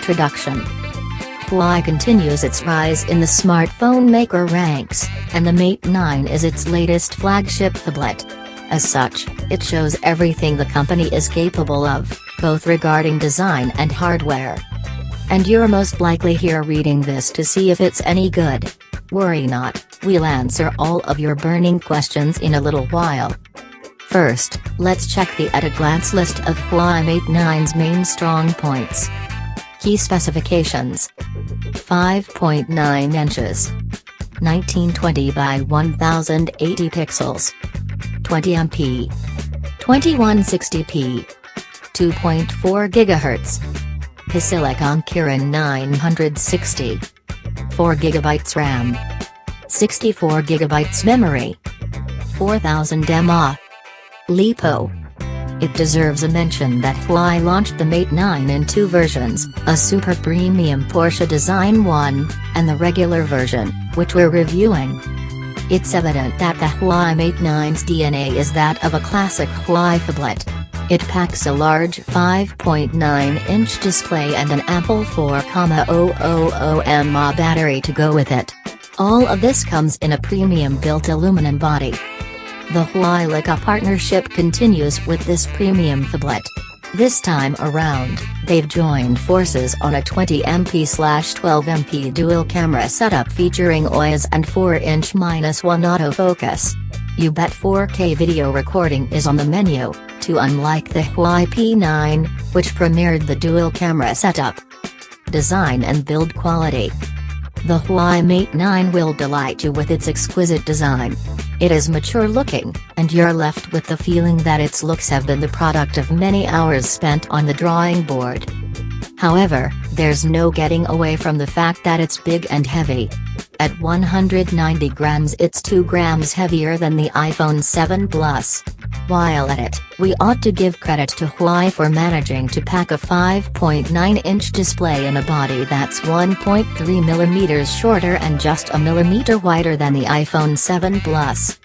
introduction. Huawei continues its rise in the smartphone maker ranks, and the Mate 9 is its latest flagship phablet. As such, it shows everything the company is capable of, both regarding design and hardware. And you're most likely here reading this to see if it's any good. Worry not, we'll answer all of your burning questions in a little while. First, let's check the at-a-glance list of Huawei Mate 9's main strong points. Key specifications: 5.9 inches, 1920 by 1080 pixels, 20MP, 2160p, 2.4 GHz, Silicon Kirin 960, 4 GB RAM, 64 GB memory, 4000 mAh. LiPo. It deserves a mention that Huawei launched the Mate 9 in two versions, a super premium Porsche Design 1, and the regular version, which we're reviewing. It's evident that the Huawei Mate 9's DNA is that of a classic Huawei phablet. It packs a large 5.9-inch display and an ample 4,000 mAh battery to go with it. All of this comes in a premium-built aluminum body. The Huawei Leica partnership continues with this premium phablet. This time around, they've joined forces on a 20MP/12MP dual camera setup featuring OIS and 4" -1 autofocus. You bet 4K video recording is on the menu, too, unlike the Huawei P9, which premiered the dual camera setup. Design and build quality. The Huawei Mate 9 will delight you with its exquisite design. It is mature-looking, and you're left with the feeling that its looks have been the product of many hours spent on the drawing board. However, there's no getting away from the fact that it's big and heavy. At 190 grams, it's 2 grams heavier than the iPhone 7 Plus. While at it, we ought to give credit to Huawei for managing to pack a 5.9-inch display in a body that's 1.3 mm shorter and just a millimeter wider than the iPhone 7 Plus.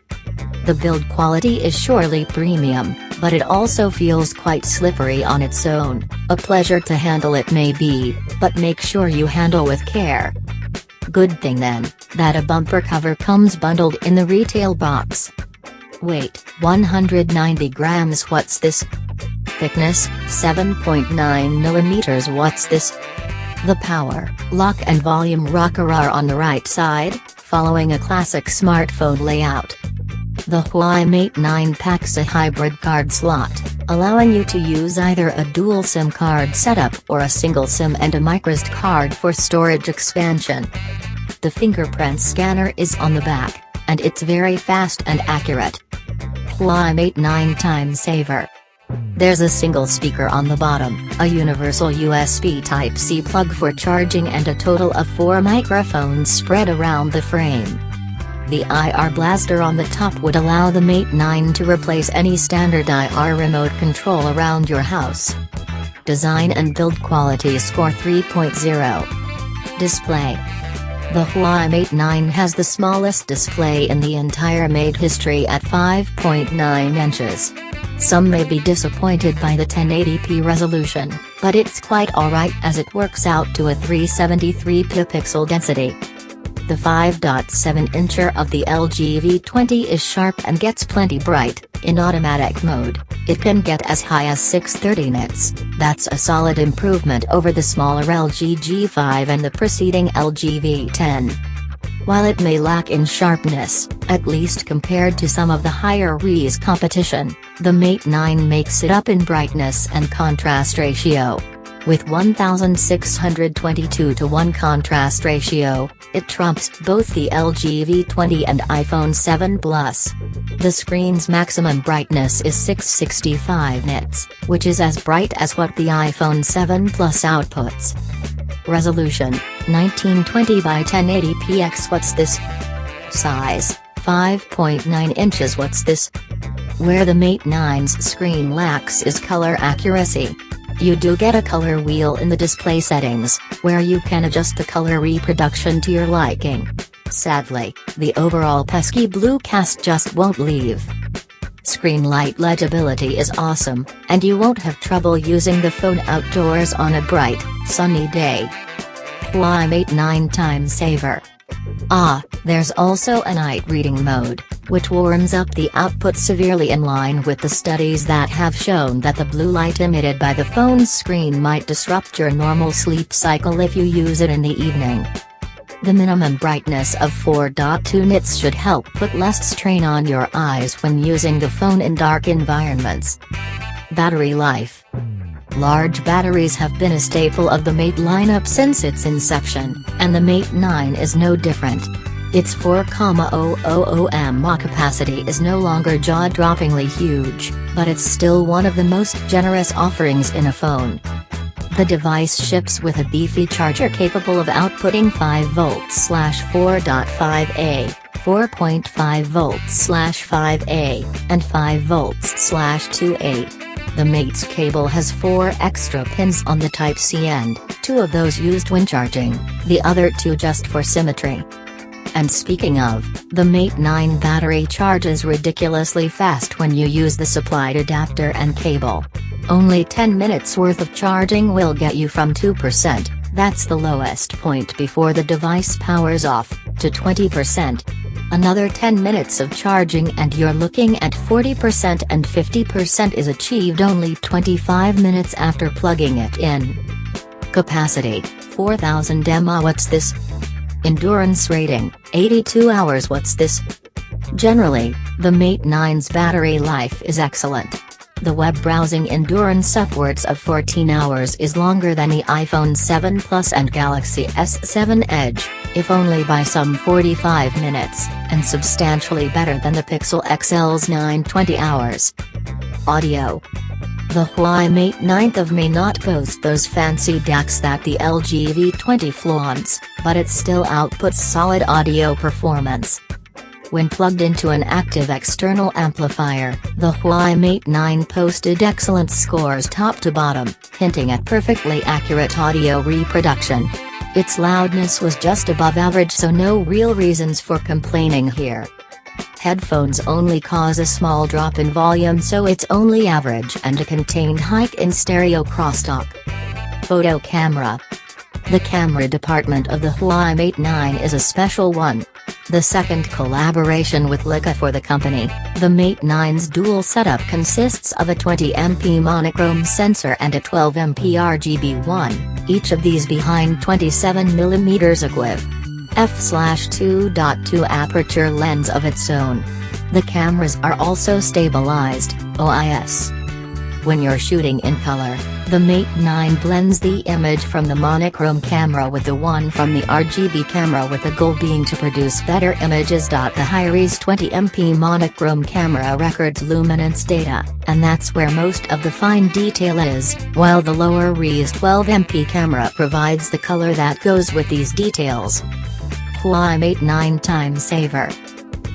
The build quality is surely premium, but it also feels quite slippery on its own. A pleasure to handle it may be, but make sure you handle with care. Good thing then, that a bumper cover comes bundled in the retail box. Weight, 190 grams. What's this? Thickness, 7.9 mm. What's this? The power, lock and volume rocker are on the right side, following a classic smartphone layout. The Huawei Mate 9 packs a hybrid card slot, allowing you to use either a dual SIM card setup or a single SIM and a microSD card for storage expansion. The fingerprint scanner is on the back, and it's very fast and accurate. Huawei Mate 9 time saver. There's a single speaker on the bottom, a universal USB Type-C plug for charging, and a total of 4 microphones spread around the frame. The IR blaster on the top would allow the Mate 9 to replace any standard IR remote control around your house. Design and build quality score 3.0. Display. The Huawei Mate 9 has the smallest display in the entire Mate history at 5.9 inches. Some may be disappointed by the 1080p resolution, but it's quite alright as it works out to a 373 pixel density. The 5.7-incher of the LG V20 is sharp and gets plenty bright. In automatic mode, it can get as high as 630 nits. That's a solid improvement over the smaller LG G5 and the preceding LG V10. While it may lack in sharpness, at least compared to some of the higher res competition, the Mate 9 makes it up in brightness and contrast ratio. With 1622:1 contrast ratio, it trumps both the LG V20 and iPhone 7 Plus. The screen's maximum brightness is 665 nits, which is as bright as what the iPhone 7 Plus outputs. Resolution, 1920 by 1080px. What's this? Size, 5.9 inches. What's this? Where the Mate 9's screen lacks is color accuracy. You do get a color wheel in the display settings, where you can adjust the color reproduction to your liking. Sadly, the overall pesky blue cast just won't leave. Screen light legibility is awesome, and you won't have trouble using the phone outdoors on a bright, sunny day. Huawei Mate 9 Time Saver. There's also a night reading mode, which warms up the output severely, in line with the studies that have shown that the blue light emitted by the phone's screen might disrupt your normal sleep cycle if you use it in the evening. The minimum brightness of 4.2 nits should help put less strain on your eyes when using the phone in dark environments. Battery life. Large batteries have been a staple of the Mate lineup since its inception, and the Mate 9 is no different. Its 4,000 mAh capacity is no longer jaw-droppingly huge, but it's still one of the most generous offerings in a phone. The device ships with a beefy charger capable of outputting 5V/4.5A, 4.5V/5A, and 5V/2A. The Mate's cable has 4 extra pins on the Type-C end, 2 of those used when charging, the other 2 just for symmetry. And speaking of, the Mate 9 battery charges ridiculously fast when you use the supplied adapter and cable. Only 10 minutes worth of charging will get you from 2%, that's the lowest point before the device powers off, to 20%. Another 10 minutes of charging and you're looking at 40%, and 50% is achieved only 25 minutes after plugging it in. Capacity, 4,000 mAh. What's this? Endurance rating, 82 hours. What's this? Generally, the Mate 9's battery life is excellent. The web browsing endurance upwards of 14 hours is longer than the iPhone 7 Plus and Galaxy S7 Edge, if only by some 45 minutes, and substantially better than the Pixel XL's 920 hours. Audio. The Huawei Mate 9 may not boast those fancy DACs that the LG V20 flaunts, but it still outputs solid audio performance. When plugged into an active external amplifier, the Huawei Mate 9 posted excellent scores top to bottom, hinting at perfectly accurate audio reproduction. Its loudness was just above average, so no real reasons for complaining here. Headphones only cause a small drop in volume, so it's only average, and a contained hike in stereo crosstalk. Photo camera. The camera department of the Huawei Mate 9 is a special one. The second collaboration with Leica for the company, the Mate 9's dual setup consists of a 20MP monochrome sensor and a 12MP RGB1, each of these behind 27mm Agwiv f/2.2 aperture lens of its own. The cameras are also stabilized, OIS. When you're shooting in color, the Mate 9 blends the image from the monochrome camera with the one from the RGB camera, with the goal being to produce better images. The high-res 20MP monochrome camera records luminance data, and that's where most of the fine detail is, while the lower-res 12MP camera provides the color that goes with these details. Huawei Mate 9 Time Saver.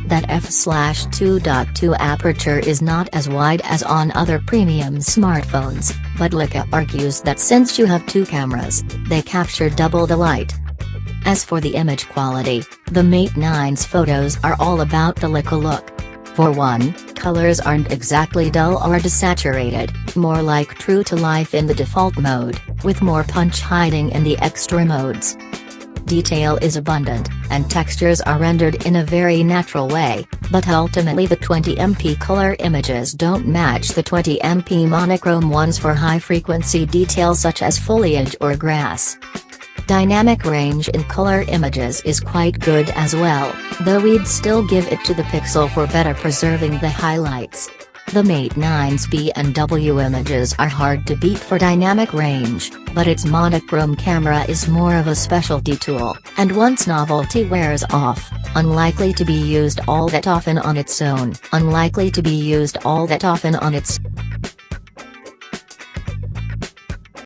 That f/2.2 aperture is not as wide as on other premium smartphones, but Leica argues that since you have 2 cameras, they capture double the light. As for the image quality, the Mate 9's photos are all about the Leica look. For one, colors aren't exactly dull or desaturated, more like true to life in the default mode, with more punch hiding in the extra modes. Detail is abundant, and textures are rendered in a very natural way, but ultimately the 20MP color images don't match the 20MP monochrome ones for high-frequency detail such as foliage or grass. Dynamic range in color images is quite good as well, though we'd still give it to the Pixel for better preserving the highlights. The Mate 9's B&W images are hard to beat for dynamic range, but its monochrome camera is more of a specialty tool, and once novelty wears off, unlikely to be used all that often on its own.